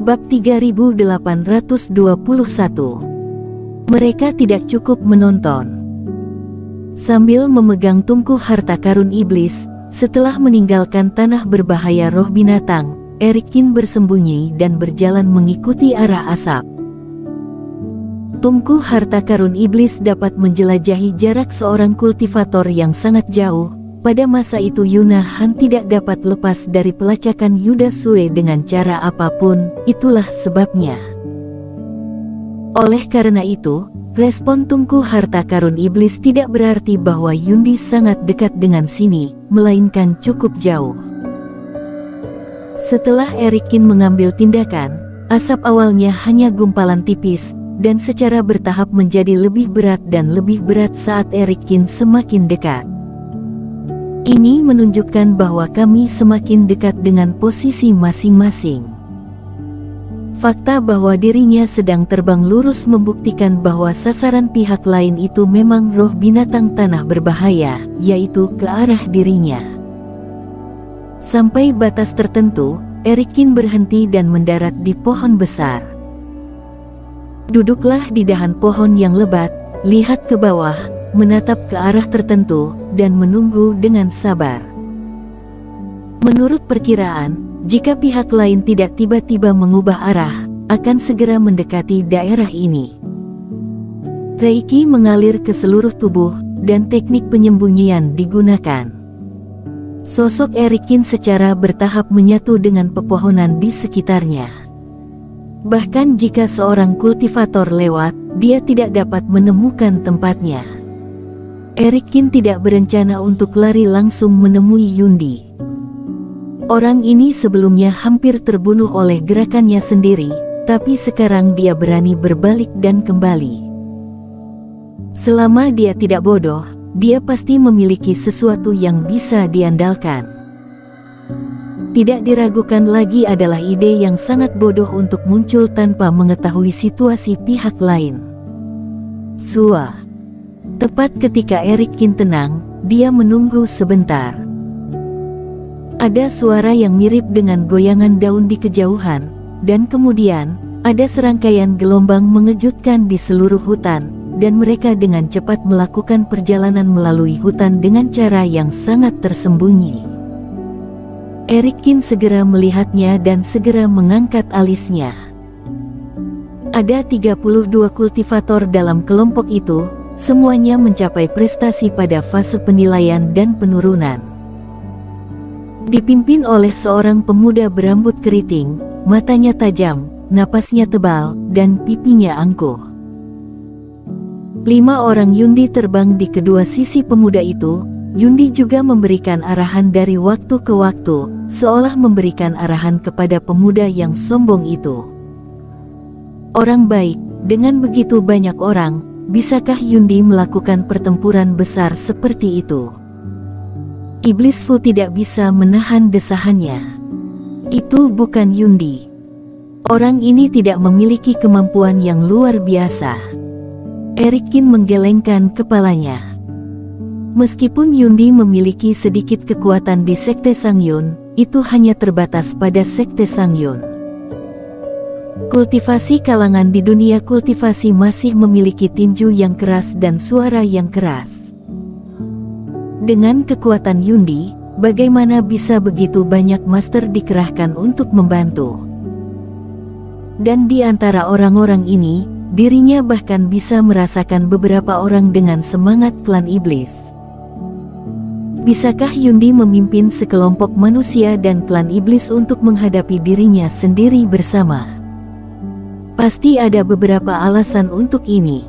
Bab 3821. Mereka tidak cukup menonton. Sambil memegang tungku harta karun iblis, setelah meninggalkan tanah berbahaya roh binatang, Erikin bersembunyi dan berjalan mengikuti arah asap. Tungku harta karun iblis dapat menjelajahi jarak seorang kultivator yang sangat jauh. Pada masa itu Yuna Han tidak dapat lepas dari pelacakan Yuda Sue dengan cara apapun, itulah sebabnya. Oleh karena itu, respon tungku harta karun iblis tidak berarti bahwa Yundi sangat dekat dengan sini, melainkan cukup jauh. Setelah Erikin mengambil tindakan, asap awalnya hanya gumpalan tipis, dan secara bertahap menjadi lebih berat dan lebih berat saat Erikin semakin dekat. Ini menunjukkan bahwa kami semakin dekat dengan posisi masing-masing. Fakta bahwa dirinya sedang terbang lurus membuktikan bahwa sasaran pihak lain itu memang roh binatang tanah berbahaya, yaitu ke arah dirinya. Sampai batas tertentu, Erikin berhenti dan mendarat di pohon besar. Duduklah di dahan pohon yang lebat, lihat ke bawah, menatap ke arah tertentu, dan menunggu dengan sabar. Menurut perkiraan, jika pihak lain tidak tiba-tiba mengubah arah, akan segera mendekati daerah ini. Reiki mengalir ke seluruh tubuh, dan teknik penyembunyian digunakan. Sosok Erikin secara bertahap menyatu dengan pepohonan di sekitarnya. Bahkan jika seorang kultivator lewat, dia tidak dapat menemukan tempatnya. Erikin tidak berencana untuk lari langsung menemui Yundi. Orang ini sebelumnya hampir terbunuh oleh gerakannya sendiri, tapi sekarang dia berani berbalik dan kembali. Selama dia tidak bodoh, dia pasti memiliki sesuatu yang bisa diandalkan. Tidak diragukan lagi adalah ide yang sangat bodoh untuk muncul tanpa mengetahui situasi pihak lain. Sua. Tepat ketika Erikin tenang, dia menunggu sebentar. Ada suara yang mirip dengan goyangan daun di kejauhan, dan kemudian, ada serangkaian gelombang mengejutkan di seluruh hutan, dan mereka dengan cepat melakukan perjalanan melalui hutan dengan cara yang sangat tersembunyi. Erikin segera melihatnya dan segera mengangkat alisnya. Ada 32 kultivator dalam kelompok itu, semuanya mencapai prestasi pada fase penilaian dan penurunan. Dipimpin oleh seorang pemuda berambut keriting, matanya tajam, napasnya tebal, dan pipinya angkuh. 5 orang Yundi terbang di kedua sisi pemuda itu. Yundi juga memberikan arahan dari waktu ke waktu, seolah memberikan arahan kepada pemuda yang sombong itu. Orang baik, dengan begitu banyak orang, bisakah Yundi melakukan pertempuran besar seperti itu? Iblis Fu tidak bisa menahan desahannya. Itu bukan Yundi. Orang ini tidak memiliki kemampuan yang luar biasa. Erikin menggelengkan kepalanya. Meskipun Yundi memiliki sedikit kekuatan di Sekte Sangyun, itu hanya terbatas pada Sekte Sangyun. Kultivasi kalangan di dunia kultivasi masih memiliki tinju yang keras dan suara yang keras. Dengan kekuatan Yundi, bagaimana bisa begitu banyak master dikerahkan untuk membantu? Dan di antara orang-orang ini, dirinya bahkan bisa merasakan beberapa orang dengan semangat klan iblis. Bisakah Yundi memimpin sekelompok manusia dan klan iblis untuk menghadapi dirinya sendiri bersama? Pasti ada beberapa alasan untuk ini.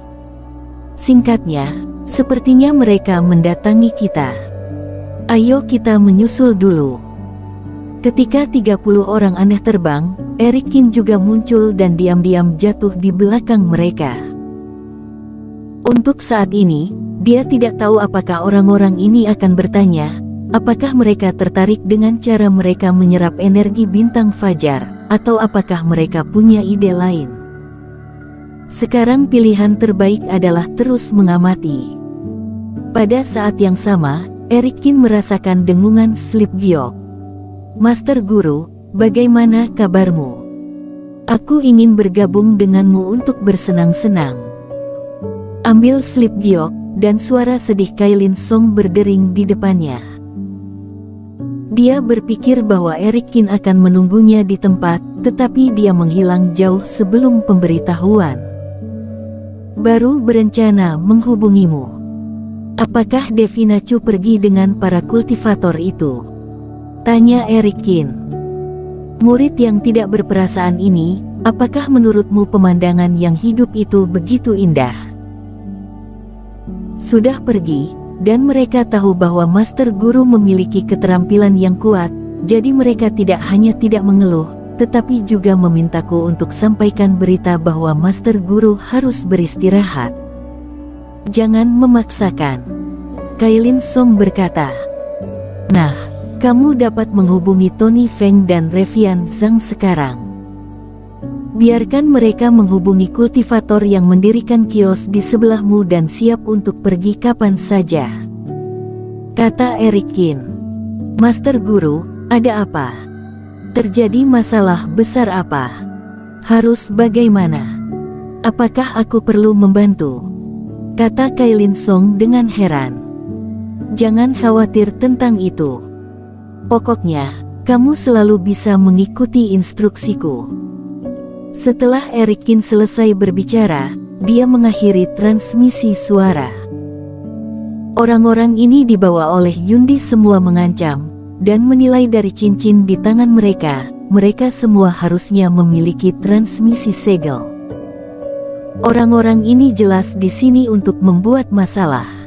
Singkatnya, sepertinya mereka mendatangi kita. Ayo kita menyusul dulu. Ketika 30 orang aneh terbang, Erikin juga muncul dan diam-diam jatuh di belakang mereka. Untuk saat ini, dia tidak tahu apakah orang-orang ini akan bertanya, apakah mereka tertarik dengan cara mereka menyerap energi bintang fajar, atau apakah mereka punya ide lain. Sekarang pilihan terbaik adalah terus mengamati. Pada saat yang sama, Erikin merasakan dengungan Slip Giok. Master Guru, bagaimana kabarmu? Aku ingin bergabung denganmu untuk bersenang-senang. Ambil slip giok, dan suara sedih Kailin Song berdering di depannya. Dia berpikir bahwa Eric Kin akan menunggunya di tempat, tetapi dia menghilang jauh sebelum pemberitahuan. Baru berencana menghubungimu. Apakah Devina Chu pergi dengan para kultivator itu? Tanya Eric Kin. Murid yang tidak berperasaan ini, apakah menurutmu pemandangan yang hidup itu begitu indah? Sudah pergi, dan mereka tahu bahwa Master Guru memiliki keterampilan yang kuat, jadi mereka tidak hanya tidak mengeluh, tetapi juga memintaku untuk sampaikan berita bahwa Master Guru harus beristirahat. Jangan memaksakan. Kailin Song berkata. Nah, kamu dapat menghubungi Tony Feng dan Revian Zhang sekarang. Biarkan mereka menghubungi kultivator yang mendirikan kios di sebelahmu dan siap untuk pergi kapan saja. Kata Eric Kin. Master Guru, ada apa? Terjadi masalah besar apa? Harus bagaimana? Apakah aku perlu membantu? Kata Kailin Song dengan heran. Jangan khawatir tentang itu. Pokoknya, kamu selalu bisa mengikuti instruksiku. Setelah Eric Kin selesai berbicara, dia mengakhiri transmisi suara. Orang-orang ini dibawa oleh Yundi semua mengancam, dan menilai dari cincin di tangan mereka, mereka semua harusnya memiliki transmisi segel. Orang-orang ini jelas di sini untuk membuat masalah.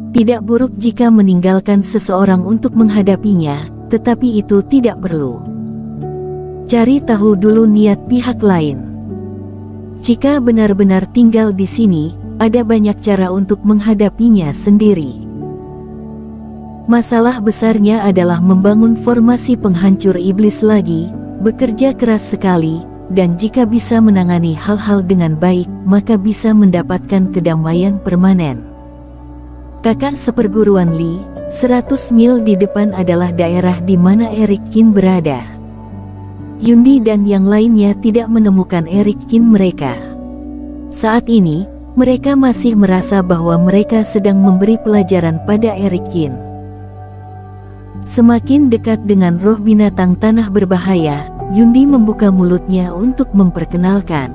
Tidak buruk jika meninggalkan seseorang untuk menghadapinya, tetapi itu tidak perlu. Cari tahu dulu niat pihak lain. Jika benar-benar tinggal di sini, ada banyak cara untuk menghadapinya sendiri. Masalah besarnya adalah membangun formasi penghancur iblis lagi, bekerja keras sekali, dan jika bisa menangani hal-hal dengan baik, maka bisa mendapatkan kedamaian permanen. Kakak seperguruan Li, 100 mil di depan adalah daerah di mana Eric Kin berada. Yundi dan yang lainnya tidak menemukan Eric Kin mereka. Saat ini, mereka masih merasa bahwa mereka sedang memberi pelajaran pada Eric Kin. Semakin dekat dengan roh binatang tanah berbahaya, Yundi membuka mulutnya untuk memperkenalkan.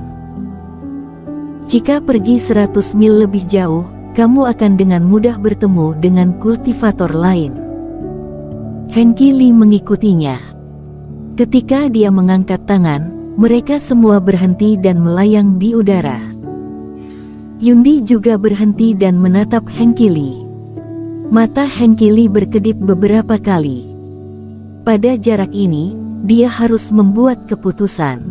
Jika pergi 100 mil lebih jauh, kamu akan dengan mudah bertemu dengan kultivator lain. Henki Li mengikutinya. Ketika dia mengangkat tangan, mereka semua berhenti dan melayang di udara. Yundi juga berhenti dan menatap Henki Li. Mata Henki Li berkedip beberapa kali. Pada jarak ini, dia harus membuat keputusan.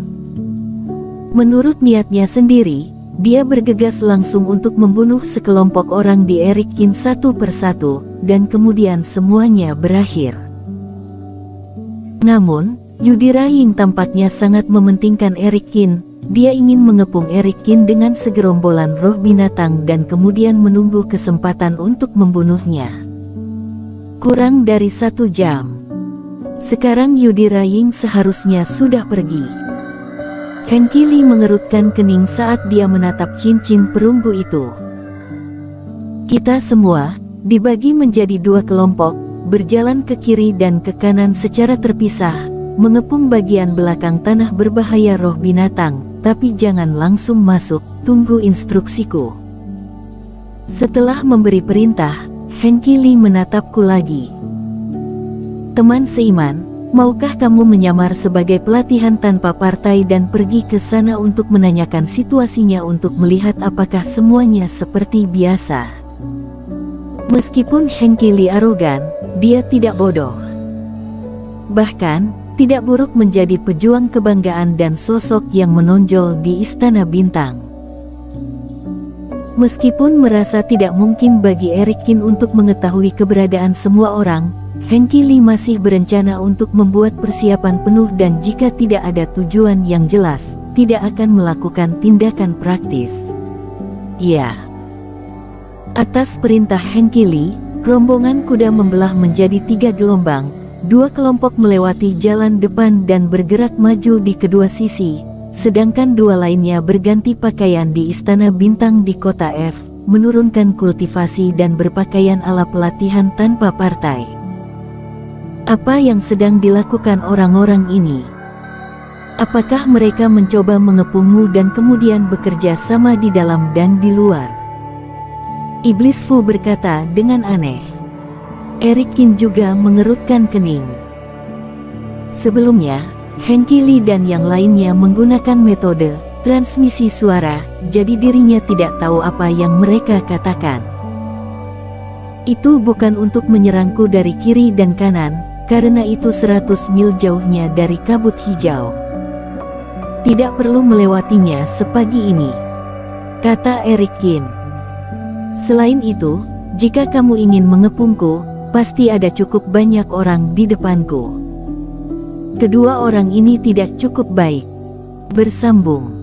Menurut niatnya sendiri, dia bergegas langsung untuk membunuh sekelompok orang di Eric Kin satu persatu, dan kemudian semuanya berakhir. Namun, Yudira Ying tampaknya sangat mementingkan Eric Kin. Dia ingin mengepung Eric Kin dengan segerombolan roh binatang dan kemudian menunggu kesempatan untuk membunuhnya. Kurang dari 1 jam. Sekarang Yudira Ying seharusnya sudah pergi. Henki Li mengerutkan kening saat dia menatap cincin perunggu itu. Kita semua dibagi menjadi 2 kelompok, berjalan ke kiri dan ke kanan secara terpisah, mengepung bagian belakang tanah berbahaya roh binatang, tapi jangan langsung masuk, tunggu instruksiku. Setelah memberi perintah, Henki Li menatapku lagi. Teman seiman, maukah kamu menyamar sebagai pelatihan tanpa partai dan pergi ke sana untuk menanyakan situasinya untuk melihat apakah semuanya seperti biasa? Meskipun Henki Li arogan, dia tidak bodoh. Bahkan, tidak buruk menjadi pejuang kebanggaan dan sosok yang menonjol di Istana Bintang. Meskipun merasa tidak mungkin bagi Eric Kin untuk mengetahui keberadaan semua orang, Henki Li masih berencana untuk membuat persiapan penuh dan jika tidak ada tujuan yang jelas, tidak akan melakukan tindakan praktis. Ya. Atas perintah Henki Li, rombongan kuda membelah menjadi 3 gelombang, Dua kelompok melewati jalan depan dan bergerak maju di kedua sisi, sedangkan dua lainnya berganti pakaian di Istana Bintang di Kota F, menurunkan kultivasi dan berpakaian ala pelatihan tanpa partai. Apa yang sedang dilakukan orang-orang ini? Apakah mereka mencoba mengepungmu dan kemudian bekerja sama di dalam dan di luar? Iblis Fu berkata dengan aneh. Eric Kin juga mengerutkan kening. Sebelumnya, Hengki Lee dan yang lainnya menggunakan metode transmisi suara, jadi dirinya tidak tahu apa yang mereka katakan. Itu bukan untuk menyerangku dari kiri dan kanan, karena itu 100 mil jauhnya dari kabut hijau. Tidak perlu melewatinya sepagi ini, kata Eric Kin. Selain itu, jika kamu ingin mengepungku, pasti ada cukup banyak orang di depanku. Kedua orang ini tidak cukup baik. Bersambung.